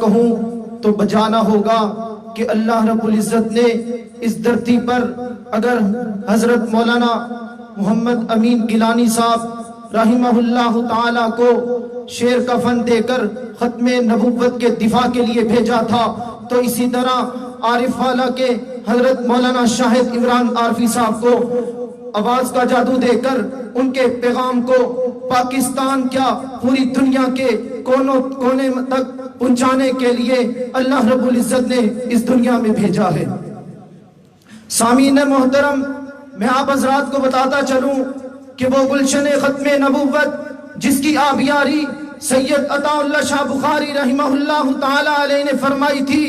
کہوں تو بجانا ہوگا کہ اللہ رب العزت نے اس دھرتی پر اگر حضرت مولانا محمد امین گیلانی صاحب رحمہ اللہ تعالی کو شعر کا فن دے کر ختم نبوت کے دفاع کے لیے بھیجا تھا، تو اسی طرح عارف والا کے حضرت مولانا شاہد عمران عارفی صاحب کو آواز کا جادو دے کر ان کے پیغام کو پاکستان کیا پوری دنیا کے کونے تک پہنچانے کے لیے اللہ رب العزت نے اس دنیا میں بھیجا ہے۔ سامعین محترم، میں آپ حضرات کو بتاتا چلوں کہ وہ گلشن ختم نبوت جس کی آبیاری سید عطا اللہ شاہ بخاری رحمہ اللہ تعالی علیہ نے فرمائی تھی،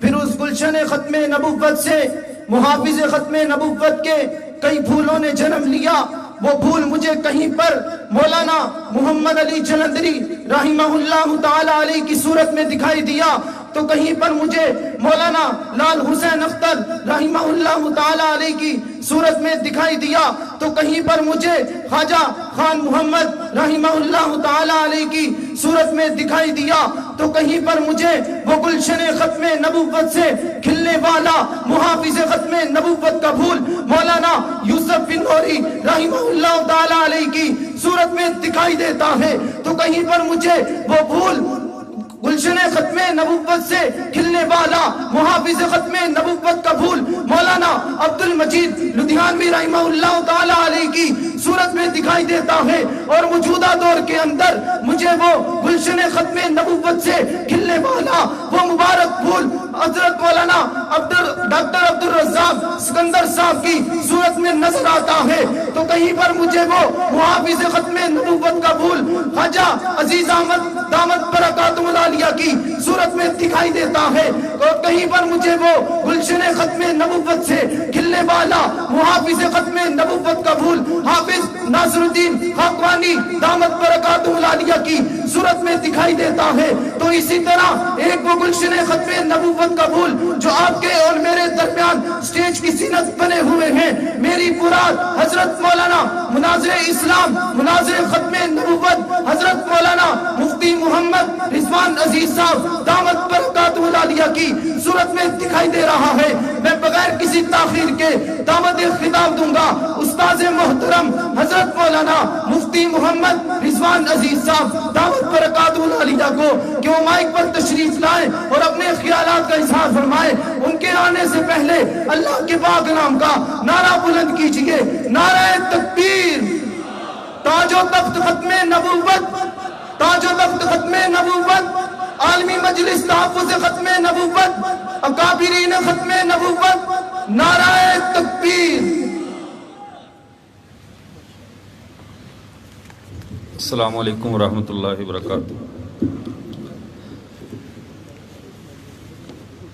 پھر اس گلشن ختم نبوت سے محافظ ختم نبوت کے کئی پھولوں نے جنم لیا۔ وہ پھول مجھے کہیں پر مولانا محمد علی جلندری رحمہ اللہ تعالی علیہ کی صورت میں دکھائی دیا، تو کہیں پر مجھے مولانا لال حسین اختر رحمہ اللہ تعالی علیہ کی صورت میں دکھائی دیا، تو کہیں پر مجھے خواجہ خان محمد رحمہ اللہ تعالی علیہ کی صورت میں دکھائی دیا، تو کہیں پر مجھے وہ گلشن ختم نبوت سے کھلنے والا محافظ ختم نبوت کا پھول مولانا یوسف بن غوری رحمہ اللہ تعالی علیہ کی صورت میں دکھائی دیتا ہے، تو کہیں پر مجھے وہ پھول گلشن ختم نبوت سے کھلنے والا محافظ ختم نبوت کا پھول مولانا عبد المجید لدھیانوی رحمہ اللہ تعالی علیہ کی صورت میں دکھائی دیتا ہے، اور موجودہ دور کے اندر مجھے وہ گلشن ختم نبوت سے کھلنے والا وہ مبارک پھول حضرت مولانا ڈاکٹر عبد الرزاق سکندر صاحب کی صورت میں نظر آتا ہے، تو کہیں پر مجھے وہ محافظ ختم نبوت کا پھول خواجہ عزیز احمد دامت برکاتہ العالیہ کی صورت میں دکھائی دیتا ہے، اور کہیں پر مجھے وہ گلشن ختم نبوت سے کھلنے والا محافظ ختم نبوت کا پھول حافظ ناصر الدین خاقانی دامت برکاتہ العالیہ کی صورت میں دکھائی دیتا ہے۔ تو اسی طرح ایک وہ گلشن ختم نبوت کا پھول جو آپ کے اور میرے درمیان سٹیج کی زینت بنے ہوئے ہیں، میری مراد حضرت مولانا مناظر اسلام مناظر ختم نبوت حضرت مولانا مفتی محمد رضوان عزیز صاحب دامت برکاتہ العالیہ کی صورت میں دکھائی دے رہا ہے۔ میں بغیر کسی تاخیر کے دعوت خطاب دوں گا استاذ محترم حضرت مولانا مفتی محمد رضوان عزیز صاحب دعوت برکاتہ العالیہ کو کہ وہ مائک پر تشریف لائیں اور اپنے خیالات کا اظہار فرمائیں۔ ان کے آنے سے پہلے اللہ کے پاک نام کا نعرہ بلند کیجئے، نعرہ تکبیر۔ تاج و تخت ختم نبوت، تاج و تخت ختم نبوت، عالمی مجلس تحفظ ختم نبوت، اکابرین ختم نبوت، نعرہ تکبیر۔ السلام علیکم ورحمۃ اللہ وبرکاتہ۔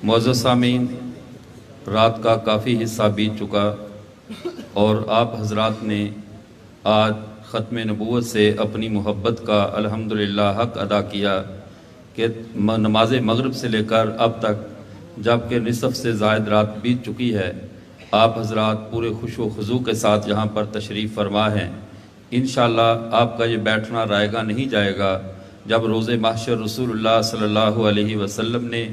معزز سامعین، رات کا کافی حصہ بیت چکا اور آپ حضرات نے آج ختم نبوت سے اپنی محبت کا الحمدللہ حق ادا کیا کہ نماز مغرب سے لے کر اب تک جبکہ نصف سے زائد رات بیت چکی ہے، آپ حضرات پورے خوش و خضوع کے ساتھ یہاں پر تشریف فرما ہیں۔ انشاءاللہ آپ کا یہ بیٹھنا رائے گا نہیں جائے گا جب روز محشر رسول اللہ صلی اللہ علیہ وسلم نے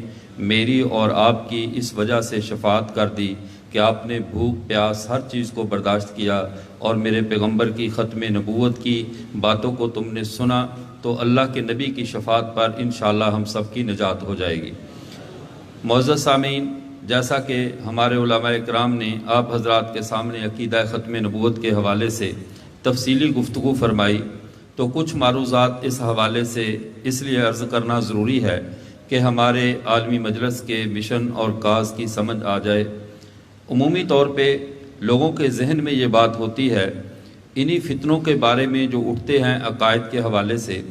میری اور آپ کی اس وجہ سے شفاعت کر دی کہ آپ نے بھوک پیاس ہر چیز کو برداشت کیا اور میرے پیغمبر کی ختم نبوت کی باتوں کو تم نے سنا، تو اللہ کے نبی کی شفاعت پر انشاءاللہ ہم سب کی نجات ہو جائے گی۔ معزز سامعین، جیسا کہ ہمارے علماء اکرام نے آپ حضرات کے سامنے عقیدہ ختم نبوت کے حوالے سے تفصیلی گفتگو فرمائی، تو کچھ معروضات اس حوالے سے اس لیے عرض کرنا ضروری ہے کہ ہمارے عالمی مجلس کے مشن اور کاز کی سمجھ آ جائے۔ عمومی طور پہ لوگوں کے ذہن میں یہ بات ہوتی ہے، انہی فتنوں کے بارے میں جو اٹھتے ہیں عقائد کے حوالے سے،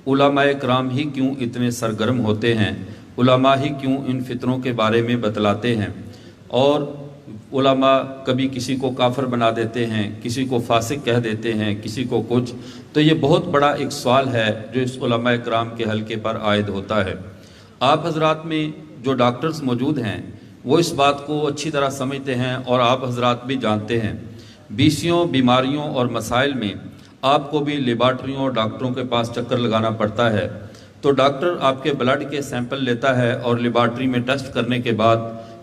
علماء کرام ہی کیوں اتنے سرگرم ہوتے ہیں، علماء ہی کیوں ان فتنوں کے بارے میں بتلاتے ہیں، اور علماء کبھی کسی کو کافر بنا دیتے ہیں، کسی کو فاسق کہہ دیتے ہیں، کسی کو کچھ۔ تو یہ بہت بڑا ایک سوال ہے جو اس علماء کرام کے حلقے پر عائد ہوتا ہے۔ آپ حضرات میں جو ڈاکٹرز موجود ہیں وہ اس بات کو اچھی طرح سمجھتے ہیں اور آپ حضرات بھی جانتے ہیں، بیسیوں بیماریوں اور مسائل میں آپ کو بھی لیبارٹریوں اور ڈاکٹروں کے پاس چکر لگانا پڑتا ہے، تو ڈاکٹر آپ کے بلڈ کے سیمپل لیتا ہے اور لیبارٹری میں ٹیسٹ کرنے کے بعد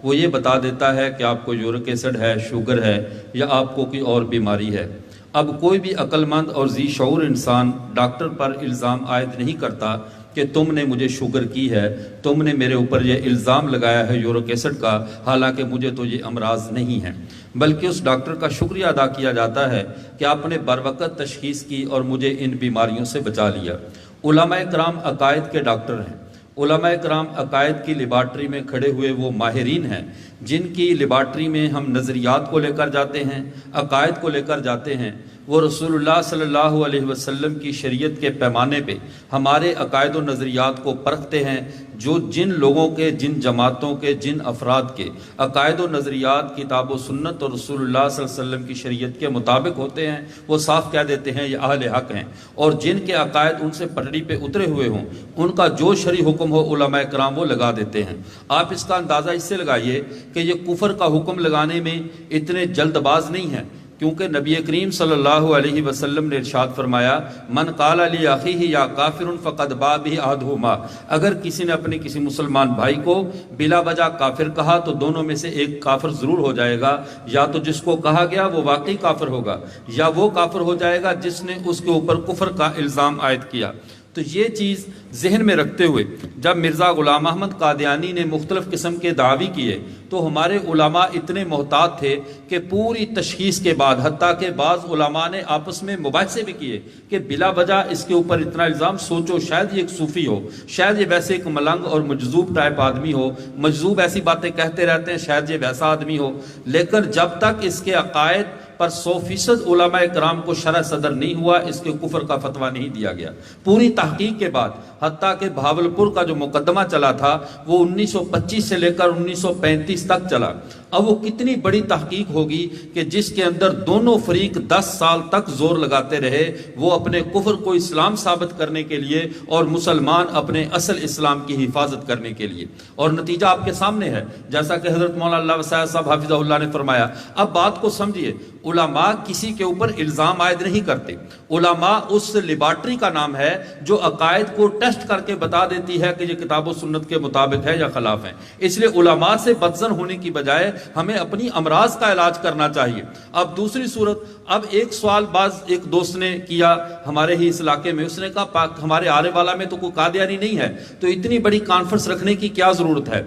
وہ یہ بتا دیتا ہے کہ آپ کو یورک ایسڈ ہے، شوگر ہے، یا آپ کو کوئی اور بیماری ہے۔ اب کوئی بھی عقل مند اور ذی شعور انسان ڈاکٹر پر الزام عائد نہیں کرتا کہ تم نے مجھے شوگر کی ہے، تم نے میرے اوپر یہ الزام لگایا ہے یورک ایسڈ کا، حالانکہ مجھے تو یہ امراض نہیں ہیں، بلکہ اس ڈاکٹر کا شکریہ ادا کیا جاتا ہے کہ آپ نے بروقت تشخیص کی اور مجھے ان بیماریوں سے بچا لیا۔ علماء کرام عقائد کے ڈاکٹر ہیں، علماء کرام عقائد کی لیبارٹری میں کھڑے ہوئے وہ ماہرین ہیں جن کی لیبارٹری میں ہم نظریات کو لے کر جاتے ہیں، عقائد کو لے کر جاتے ہیں۔ وہ رسول اللہ صلی اللہ علیہ وسلم کی شریعت کے پیمانے پہ ہمارے عقائد و نظریات کو پرکھتے ہیں، جو جن لوگوں کے، جن جماعتوں کے، جن افراد کے عقائد و نظریات کتاب و سنت اور رسول اللہ صلی اللہ علیہ وسلم کی شریعت کے مطابق ہوتے ہیں، وہ صاف کہہ دیتے ہیں یہ اہل حق ہیں، اور جن کے عقائد ان سے پٹڑی پہ اترے ہوئے ہوں، ان کا جو شرعی حکم ہو علماء کرام وہ لگا دیتے ہیں۔ آپ اس کا اندازہ اس سے لگائیے کہ یہ کفر کا حکم لگانے میں اتنے جلد باز نہیں ہیں، کیونکہ نبی کریم صلی اللہ علیہ وسلم نے ارشاد فرمایا من قال لی اخیہ یا کافر فقد باء بہ احدہما، اگر کسی نے اپنے کسی مسلمان بھائی کو بلا وجہ کافر کہا تو دونوں میں سے ایک کافر ضرور ہو جائے گا، یا تو جس کو کہا گیا وہ واقعی کافر ہوگا، یا وہ کافر ہو جائے گا جس نے اس کے اوپر کفر کا الزام عائد کیا۔ تو یہ چیز ذہن میں رکھتے ہوئے جب مرزا غلام احمد قادیانی نے مختلف قسم کے دعوی کیے تو ہمارے علماء اتنے محتاط تھے کہ پوری تشخیص کے بعد، حتیٰ کہ بعض علماء نے آپس میں مباحثے بھی کیے کہ بلا وجہ اس کے اوپر اتنا الزام، سوچو شاید یہ ایک صوفی ہو، شاید یہ ویسے ایک ملنگ اور مجذوب ٹائپ آدمی ہو، مجذوب ایسی باتیں کہتے رہتے ہیں، شاید یہ ویسا آدمی ہو، لیکن جب تک اس کے عقائد پر 100% علماء کرام کو شرح صدر نہیں ہوا، اس کے کفر کا فتویٰ نہیں دیا گیا۔ پوری تحقیق کے بعد، حتیٰ کہ بھاولپور کا جو مقدمہ چلا تھا وہ 1925 سے لے کر 1935 تک چلا۔ اب وہ کتنی بڑی تحقیق ہوگی کہ جس کے اندر دونوں فریق 10 سال تک زور لگاتے رہے وہ اپنے کفر کو اسلام ثابت کرنے کے لیے اور مسلمان اپنے اصل اسلام کی حفاظت کرنے کے لیے، اور نتیجہ آپ کے سامنے ہے، جیسا کہ حضرت مولانا اللہ وسائع صاحب حافظہ اللہ نے فرمایا۔ اب بات کو سمجھیے، علماء کسی کے اوپر الزام عائد نہیں کرتے، علماء اس لیبارٹری کا نام ہے جو عقائد کو ٹیسٹ کر کے بتا دیتی ہے کہ یہ کتاب و سنت کے مطابق ہے یا خلاف ہے۔ اس لیے علماء سے بدظن ہونے کی بجائے ہمیں اپنی امراض کا علاج کرنا چاہیے۔ اب دوسری صورت، اب ایک سوال بعض ایک دوست نے کیا ہمارے ہی اس علاقے میں، اس نے کہا ہمارے آرے والا میں تو کوئی قادیانی نہیں ہے، تو اتنی بڑی کانفرنس رکھنے کی کیا ضرورت ہے؟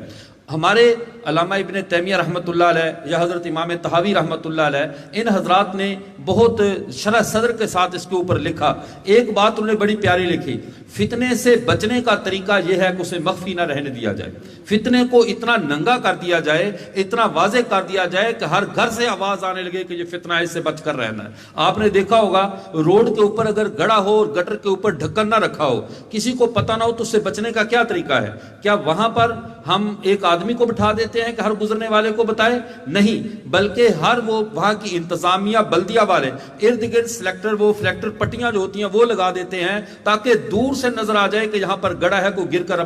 ہمارے علامہ ابن تیمیہ رحمۃ اللہ علیہ یا حضرت امام طحاوی رحمۃ اللہ علیہ، ان حضرات نے بہت شرح صدر کے ساتھ اس کے اوپر لکھا۔ ایک بات انہوں نے بڑی پیاری لکھی، فتنے سے بچنے کا طریقہ یہ ہے کہ اسے مخفی نہ رہنے دیا جائے، فتنے کو اتنا ننگا کر دیا جائے، اتنا واضح کر دیا جائے کہ ہر گھر سے آواز آنے لگے کہ یہ فتنہ ہے، اس سے بچ کر رہنا ہے۔ آپ نے دیکھا ہوگا روڈ کے اوپر اگر گڑا ہو اور گٹر کے اوپر ڈھکن نہ رکھا ہو، کسی کو پتہ نہ ہو تو اس سے بچنے کا کیا طریقہ ہے؟ کیا وہاں پر ہم ایک آدمی کو بٹھا دیتے ہیں کہ ہر گزرنے والے کو بتائے؟ نہیں، بلکہ ہر وہ وہاں کی انتظامیہ بلدیہ والے ارد گرد سلیکٹر، وہ فلیکٹر پٹیاں جو ہوتی ہیں وہ لگا دیتے ہیں تاکہ دور سے نظر آ جائے کہ یہاں پر گڑا ہے، کوئی گر کر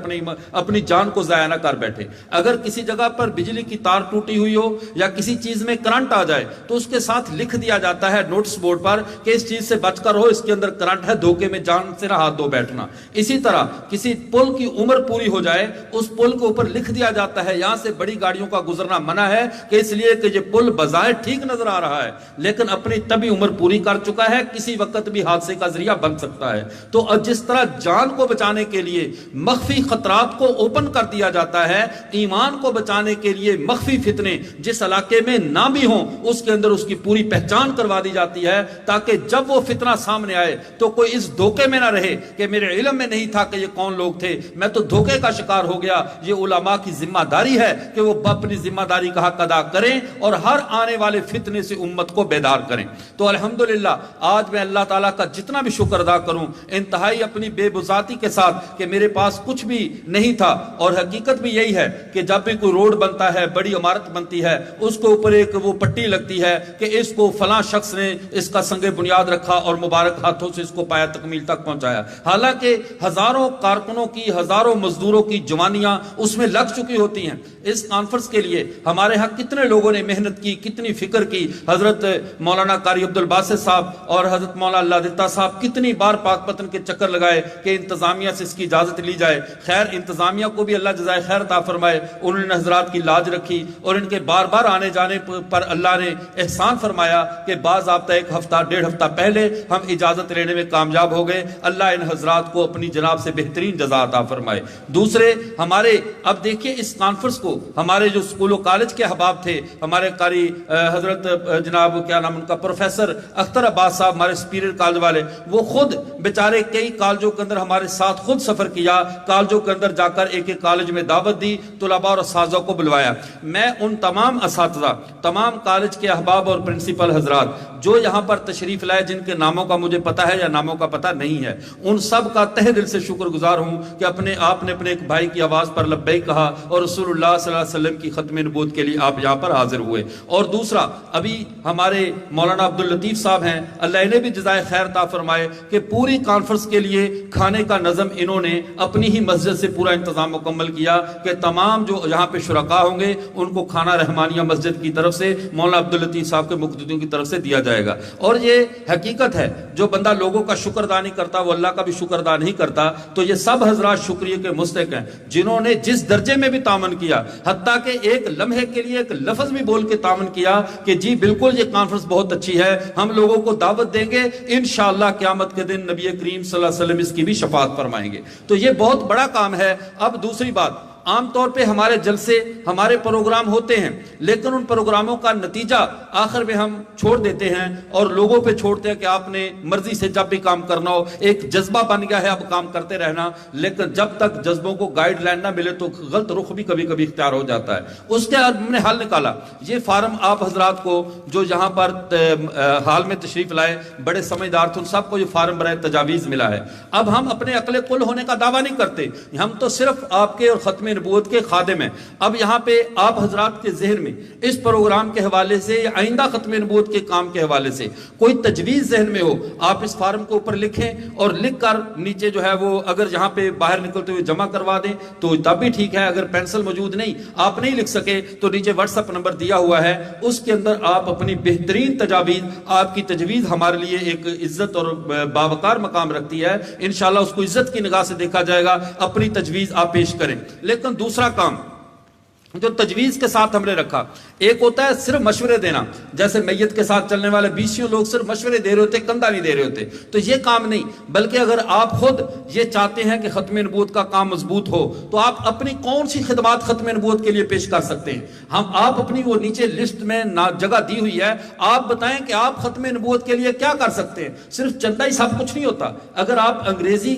اپنی جان کو ضائع نہ کر بیٹھے۔ اگر کسی جگہ پر بجلی کی تار ٹوٹی ہوئی ہو یا کسی چیز میں کرنٹ آ جائے تو اس کے ساتھ لکھ دیا جاتا ہے نوٹس بورڈ پر کہ اس چیز سے بچ کر ہو، اس کے اندر کرنٹ ہے، دھوکے میں جان سے نہ ہاتھ دھو بیٹھنا۔ اسی طرح کسی پل کی عمر پوری ہو جائے، اس پل کے اوپر لکھ دیا جاتا ہے یہاں سے بڑی گاڑیوں کا گزرنا منع ہے، کہ اس لیے کہ یہ پل بظاہر ٹھیک نظر آ رہا ہے لیکن اپنی طبی عمر پوری کر چکا ہے، کسی وقت بھی حادثے کا ذریعہ بن سکتا ہے۔ تو جس طرح جان کو بچانے کے لیے مخفی خطرات کو اوپن کر دیا جاتا ہے، ایمان کو بچانے کے لیے مخفی فتنے جس علاقے میں نہ بھی ہوں اس کے اندر اس کی پوری پہچان کروا دی جاتی ہے، تاکہ جب وہ فتنہ سامنے آئے تو کوئی اس دھوکے میں نہ رہے کہ میرے علم میں نہیں تھا کہ یہ کون لوگ تھے، میں تو دھوکے کا شکار ہو گیا۔ یہ علماء کی ذمہ داری ہے کہ وہ اپنی ذمہ داری کا حق ادا کریں اور ہر آنے والے فتنے سے امت کو بیدار کریں۔ تو الحمدللہ آج میں اللہ تعالیٰ کا جتنا بھی شکر ادا کروں، انتہائی اپنی بے بزاتی کے ساتھ کہ میرے پاس کچھ بھی نہیں تھا، اور حقیقت بھی یہی ہے کہ جب بھی کوئی روڈ بنتا ہے، بڑی عمارت بنتی ہے، اس کے اوپر ایک وہ پٹی لگتی ہے کہ اس کو فلاں شخص نے اس کا سنگ بنیاد رکھا اور مبارک ہاتھوں سے اس کو پایا تکمیل تک پہنچایا، حالانکہ ہزاروں کارکنوں کی، ہزاروں مزدوروں کی جوانیاں اس میں لگ چکی ہوتی ہیں۔ اس کانفرنس کے لیے ہمارے ہاں کتنے لوگوں نے محنت کی, کتنی فکر کی. حضرت مولانا قاری عبدالباسط صاحب اور حضرت مولانا اللہ دیتا صاحب کتنی بار پاک پتن کے چکر لگائے کہ انتظامیہ سے اس کی اجازت لی جائے. خیر انتظامیہ کو بھی اللہ جزائے خیر عطا فرمائے, انہوں نے حضرات کی لاج رکھی اور ان کے بار بار آنے جانے پر اللہ نے احسان فرمایا کہ باضابطہ ایک ہفتہ 1.5 ہفتہ پہلے ہم اجازت لینے میں کامیاب ہو گئے. اللہ ان حضرات کو اپنی جناب سے بہترین جزا عطا فرمائے. دوسرے ہمارے اب دیکھیے اس کانفرنس کو ہمارے جو اسکول و کالج کے احباب تھے, ہمارے قاری حضرت جناب کیا نام ان کا پروفیسر اختر عباس صاحب ہمارے سپیریئر کالج والے, وہ خود بیچارے کئی کالجوں کے اندر ہمارے ساتھ خود سفر کیا, کالجوں کے اندر جا کر ایک ایک کالج میں دعوت دی, طلباء اور اساتذہ کو بلوایا. میں ان تمام اساتذہ, تمام کالج کے احباب اور پرنسپل حضرات جو یہاں پر تشریف لائے, جن کے ناموں کا مجھے پتا ہے یا ناموں کا پتہ نہیں ہے, ان سب کا تہ دل سے شکر گزار ہوں کہ آپ نے اپنے ایک بھائی کی آواز پر لبیک کہا اور رسول اللہ صلی اللہ علیہ وسلم کی ختم نبوت کے لیے آپ یہاں پر حاضر ہوئے. اور دوسرا ابھی ہمارے مولانا عبداللطیف صاحب ہیں, اللہ انہیں بھی جزائے خیر عطا فرمائے کہ پوری کانفرنس کے لیے کھانے کا نظم انہوں نے اپنی ہی مسجد سے پورا انتظام مکمل کیا کہ تمام جو یہاں پہ شرکا ہوں گے ان کو کھانا رحمانیہ مسجد کی طرف سے مولانا عبداللطیف صاحب کے مقتدیوں کی طرف سے دیا جائے گا. اور یہ حقیقت ہے, جو بندہ لوگوں کا شکر ادا نہیں کرتا وہ اللہ کا بھی شکر ادا نہیں کرتا. تو یہ سب حضرات شکریہ کے مستحق ہیں جنہوں نے جس درجے میں بھی تعاون کیا, حتیٰ کہ ایک لمحے کے لیے ایک لفظ بھی بول کے تعاون کیا کہ جی بالکل یہ کانفرنس بہت اچھی ہے, ہم لوگوں کو دعوت دیں گے, انشاءاللہ قیامت کے دن نبی کریم صلی اللہ علیہ وسلم اس کی بھی شفاعت فرمائیں گے. تو یہ بہت بڑا کام ہے. اب دوسری بات, عام طور پہ ہمارے جلسے ہمارے پروگرام ہوتے ہیں, لیکن ان پروگراموں کا نتیجہ آخر میں ہم چھوڑ دیتے ہیں اور لوگوں پہ چھوڑتے ہیں کہ آپ نے مرضی سے جب بھی کام کرنا ہو, ایک جذبہ بن گیا ہے اب کام کرتے رہنا. لیکن جب تک جذبوں کو گائیڈ لائن نہ ملے تو غلط رخ بھی کبھی کبھی اختیار ہو جاتا ہے. اس کے بعد ہم نے حل نکالا. یہ فارم آپ حضرات کو جو یہاں پر حال میں تشریف لائے بڑے سمجھدار تھے, ان سب کو یہ فارم برائے تجاویز ملا ہے. اب ہم اپنے عقل کل ہونے کا دعویٰ نہیں کرتے, ہم تو صرف آپ کے اور ختم نبوت کے خادم ہیں. اب یہاں پہ آپ حضرات کے ذہن میں اس پروگرام کے حوالے سے یا آئندہ ختم نبوت کے کام کے حوالے سے کوئی تجویز ذہن میں ہو, آپ اس فارم کو اوپر لکھیں اور لکھ کر نیچے جو ہے وہ اگر یہاں پہ باہر نکلتے ہوئے جمع کروا دیں تو تب بھی ٹھیک ہے. اگر پینسل موجود نہیں, آپ نہیں لکھ سکے, تو نیچے واٹس ایپ نمبر دیا ہوا ہے, اس کے اندر آپ اپنی بہترین تجاویز, آپ کی تجویز ہمارے لیے ایک عزت اور باوقار مقام رکھتی ہے, انشاءاللہ اس کو عزت کی نگاہ سے دیکھا جائے گا. اپنی تجویز آپ پیش کریں. لیکن دوسرا کام جو تجویز کے ساتھ ہم نے رکھا, ایک ہوتا ہے صرف مشورے دینا, جیسے میت کے ساتھ چلنے والے 20 لوگ صرف مشورے دے رہے ہوتے, کندھا نہیں دے رہے ہوتے, تو یہ کام نہیں. بلکہ اگر آپ خود یہ چاہتے ہیں کہ ختم نبوت کا کام مضبوط ہو تو آپ اپنی کون سی خدمات ختم نبوت کے لیے پیش کر سکتے ہیں. آپ اپنی وہ نیچے لسٹ میں جگہ دی ہوئی ہے, آپ بتائیں کہ آپ ختم نبوت کے لیے کیا کر سکتے ہیں. صرف چندہ ہی سب کچھ نہیں ہوتا. اگر آپ انگریزی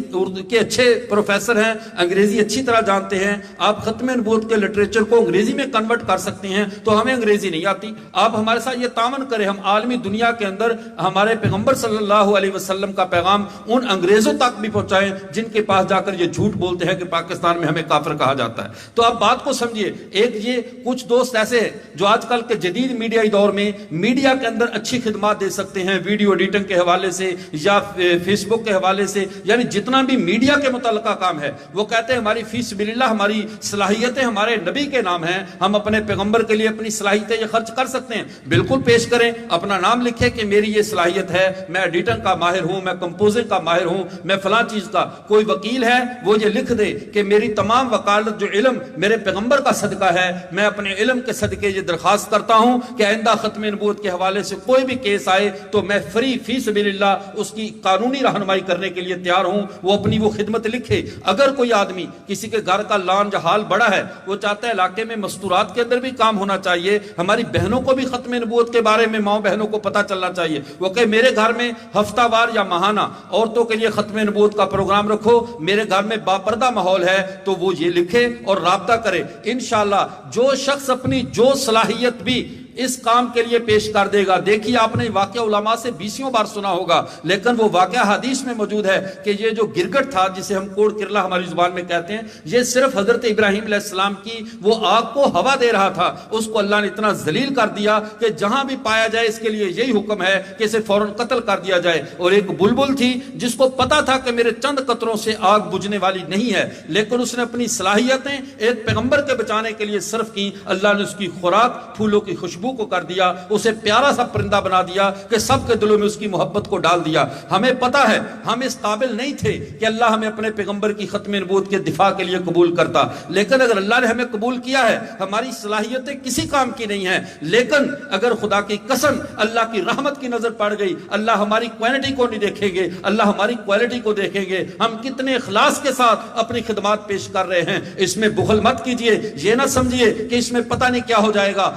کے اچھے پروفیسر ہیں, انگریزی اچھی طرح جانتے ہیں, آپ ختم نبوت کے لٹریچر کو انگریزی میں کنورٹ کر سکتے ہیں, تو ہمیں انگریزی نہیں آتی, آپ ہمارے ساتھ یہ تعاون کریں, ہم عالمی دنیا کے اندر ہمارے پیغمبر صلی اللہ علیہ وسلم کا پیغام ان انگریزوں تک بھی پہنچائیں جن کے پاس جا کر یہ جھوٹ بولتے ہیں کہ پاکستان میں ہمیں کافر کہا جاتا ہے. تو آپ بات کو سمجھیے. ایک یہ کچھ دوست ایسے ہیں جو آج کل کے جدید میڈیائی دور میں میڈیا کے اندر اچھی خدمات دے سکتے ہیں, ویڈیو ایڈیٹنگ کے حوالے سے یا فیس بک کے حوالے سے, یعنی جتنا بھی میڈیا کے متعلقہ کام ہے وہ کہتے ہیں ہماری فی سبیل اللہ, ہماری صلاحیتیں ہمارے نبی کے نام ہیں, ہم اپنے پیغمبر کے لیے اپنی صلاحیتیں یہ خرچ کر سکتے ہیں. بالکل پیش کریں, اپنا نام لکھیں کہ میری یہ صلاحیت ہے, میں ایڈیٹنگ کا ماہر ہوں, میں کمپوزنگ کا ماہر ہوں, میں فلاں چیز کا. کوئی وکیل ہے وہ یہ لکھ دے کہ میری تمام وکالت جو علم میرے پیغمبر کا صدقہ ہے, میں اپنے علم کے صدقے یہ درخواست کرتا ہوں کہ آئندہ ختم نبوت کے حوالے سے کوئی بھی کیس آئے تو میں فی سبیل اللہ اس کی قانونی رہنمائی کرنے کے لیے تیار ہوں. وہ اپنی وہ خدمت لکھے. اگر کوئی آدمی کسی کے گھر کا لان جہال بڑا ہے, وہ چاہتا ہے علاقے میں مستورات کے اندر بھی کام ہونا چاہیے, ہماری بہنوں کو بھی ختم نبوت کے بارے میں ماؤں بہنوں کو پتہ چلنا چاہیے, وہ کہ میرے گھر میں ہفتہ وار یا ماہانہ عورتوں کے لیے ختم نبوت کا پروگرام رکھو, میرے گھر میں باپردہ ماحول ہے, تو وہ یہ لکھے اور رابطہ کرے. انشاءاللہ جو شخص اپنی جو صلاحیت بھی اس کام کے لیے پیش کر دے گا۔ دیکھیے آپ نے واقعہ علماء سے 20 بار سنا ہوگا، لیکن وہ واقعہ حدیث میں موجود ہے کہ یہ جو گرگٹ تھا جسے ہم کوڑ کرلا ہماری زبان میں کہتے ہیں، یہ صرف حضرت ابراہیم علیہ السلام کی وہ آگ کو ہوا دے رہا تھا، اس کو اللہ نے اتنا ذلیل کر دیا کہ جہاں بھی پایا جائے اس کے لیے یہی حکم ہے کہ اسے فوراً قتل کر دیا جائے۔ اور ایک بلبل تھی جس کو پتا تھا کہ میرے چند قطروں سے آگ بجھنے والی نہیں ہے، لیکن اس نے اپنی صلاحیتیں ایک پیغمبر کے بچانے کے لیے صرف کی، اللہ نے اس کی خوراک پھولوں کی خوشبو کو کر دیا، اسے پیارا سا پرندہ بنا دیا کہ سب کے دلوں میں اس کی محبت کو ڈال دیا۔ ہمیں پتا ہے ہم اس قابل نہیں تھے کہ اللہ ہمیں اپنے پیغمبر کی ختم نبوت کے دفاع کے لیے قبول کرتا، لیکن اگر اللہ نے ہمیں قبول کیا ہے، ہماری صلاحیتیں کسی کام کی نہیں ہیں، لیکن اگر خدا کی قسم اللہ کی رحمت کی نظر پڑ گئی، اللہ ہماری کوالٹی کو نہیں دیکھیں گے، اللہ ہماری کوالٹی کو دیکھیں گے، ہم کتنے اخلاص کے ساتھ اپنی خدمات پیش کر رہے ہیں۔ اس میں بخل مت کیجئے، یہ نہ سمجھیے کہ اس میں پتہ نہیں کیا ہو جائے گا۔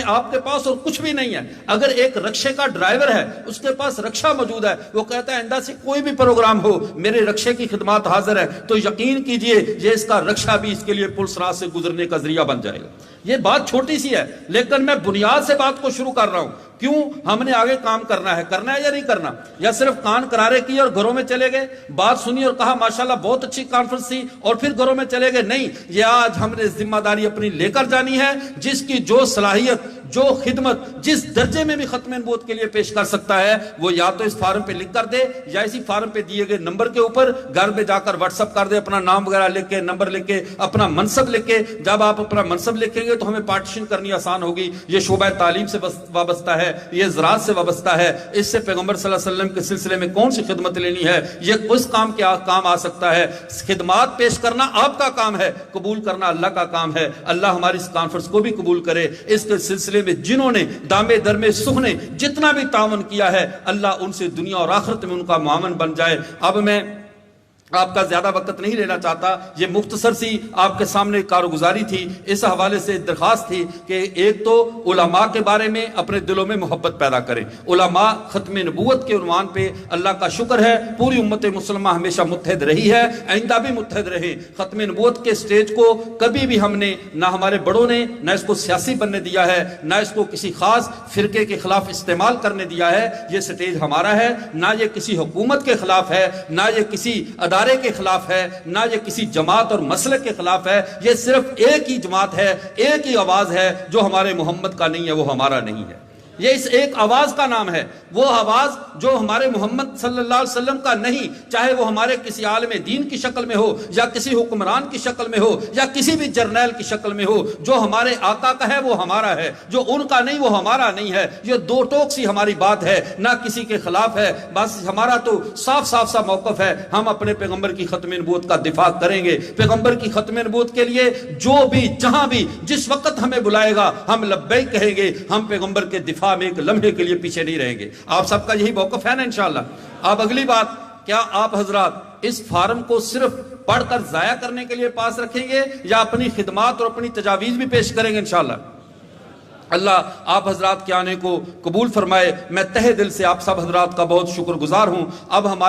آپ کے پاس اور کچھ بھی نہیں ہے، اگر ایک رکشے کا ڈرائیور ہے، اس کے پاس رکشہ موجود ہے، وہ کہتا ہے آئندہ سے کوئی بھی پروگرام ہو میرے رکشے کی خدمات حاضر ہے، تو یقین کیجئے یہ اس کا رکشہ بھی اس کے لیے پل صراط سے گزرنے کا ذریعہ بن جائے گا۔ یہ بات چھوٹی سی ہے، لیکن میں بنیاد سے بات کو شروع کر رہا ہوں۔ کیوں؟ ہم نے آگے کام کرنا ہے یا نہیں کرنا؟ یا صرف کان کرارے کی اور گھروں میں چلے گئے، بات سنی اور کہا ماشاءاللہ بہت اچھی کانفرنس تھی اور پھر گھروں میں چلے گئے؟ نہیں، یہ آج ہم نے ذمہ داری اپنی لے کر جانی ہے۔ جس کی جو صلاحیت، جو خدمت جس درجے میں بھی ختم نبوت کے لیے پیش کر سکتا ہے، وہ یا تو اس فارم پہ لکھ کر دے، یا اسی فارم پہ دیے گئے نمبر کے اوپر گھر میں جا کر واٹس ایپ کر دے، اپنا نام وغیرہ لکھ کے، نمبر لکھ کے، اپنا منصب لکھ کے۔ جب آپ اپنا منصب لکھیں گے تو ہمیں پارٹیشن کرنی آسان ہوگی۔ یہ شعبہ تعلیم سے وابستہ ہے، یہ زراعت سے وابستہ ہے، اس سے پیغمبر صلی اللہ علیہ وسلم کے سلسلے میں کون سی خدمت لینی ہے، یہ اس کام کے کام آ سکتا ہے۔ خدمات پیش کرنا آپ کا کام ہے، قبول کرنا اللہ کا کام ہے۔ اللہ ہماری اس کانفرنس کو بھی قبول کرے۔ اس کے سلسلے میں جنہوں نے دامے درمے سخنے جتنا بھی تعاون کیا ہے، اللہ ان سے دنیا اور آخرت میں ان کا معاون بن جائے۔ اب میں آپ کا زیادہ وقت نہیں لینا چاہتا، یہ مختصر سی آپ کے سامنے کارگزاری تھی۔ اس حوالے سے درخواست تھی کہ ایک تو علماء کے بارے میں اپنے دلوں میں محبت پیدا کریں۔ علماء ختم نبوت کے عنوان پہ اللہ کا شکر ہے پوری امت مسلمہ ہمیشہ متحد رہی ہے، آئندہ بھی متحد رہے۔ ختم نبوت کے سٹیج کو کبھی بھی ہم نے، نہ ہمارے بڑوں نے، نہ اس کو سیاسی بننے دیا ہے، نہ اس کو کسی خاص فرقے کے خلاف استعمال کرنے دیا ہے۔ یہ سٹیج ہمارا ہے، نہ یہ کسی حکومت کے خلاف ہے، نہ یہ کسی کے خلاف ہے، نہ یہ کسی جماعت اور مسلک کے خلاف ہے۔ یہ صرف ایک ہی جماعت ہے، ایک ہی آواز ہے، جو ہمارے محمد کا نہیں ہے وہ ہمارا نہیں ہے۔ یہ اس ایک آواز کا نام ہے، وہ آواز جو ہمارے محمد صلی اللہ علیہ وسلم کا نہیں، چاہے وہ ہمارے کسی عالم دین کی شکل میں ہو، یا کسی حکمران کی شکل میں ہو، یا کسی بھی جرنیل کی شکل میں ہو۔ جو ہمارے آقا کا ہے وہ ہمارا ہے، جو ان کا نہیں وہ ہمارا نہیں ہے۔ یہ دو ٹوک سی ہماری بات ہے، نہ کسی کے خلاف ہے۔ بس ہمارا تو صاف صاف سا موقف ہے، ہم اپنے پیغمبر کی ختم نبوت کا دفاع کریں گے۔ پیغمبر کی ختم نبوت کے لیے جو بھی، جہاں بھی، جس وقت ہمیں بلائے گا ہم لبیک کہیں گے۔ ہم پیغمبر کے دفاع میں ایک لمحے کے لیے پیچھے نہیں رہیں گے۔ آپ سب کا یہی موقف ہے نا انشاءاللہ؟ اب اگلی بات، کیا آپ حضرات اس فارم کو صرف پڑھ کر ضائع کرنے کے لیے پاس رکھیں گے، یا اپنی خدمات اور اپنی تجاویز بھی پیش کریں گے انشاءاللہ؟ اللہ آپ حضرات کے آنے کو قبول فرمائے۔ میں تہہ دل سے آپ سب حضرات کا بہت شکر گزار ہوں۔ اب ہمارے